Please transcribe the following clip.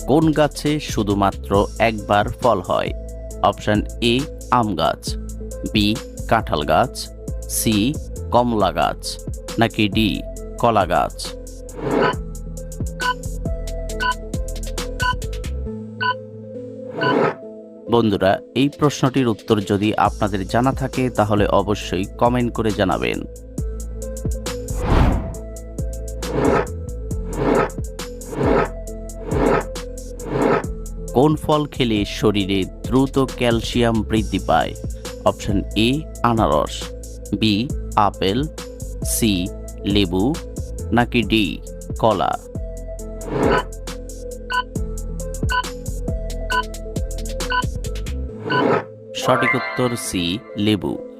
কোন গাছে শুধুমাত্র একবার ফল হয়? অপশন এ আম গাছ, বি কাঁঠাল গাছ, সি কমলা গাছ, নাকি ডি কলা গাছ? বন্ধুরা, এই প্রশ্নটির উত্তর যদি আপনাদের জানা থাকে তাহলে অবশ্যই কমেন্ট করে জানাবেন। কোন ফল খেলে শরীরে দ্রুত ক্যালসিয়াম বৃদ্ধি পায়? অপশন এ আনারস, বি আপেল, সি লেবু, নাকি ডি কলা? সঠিক উত্তর সি লেবু।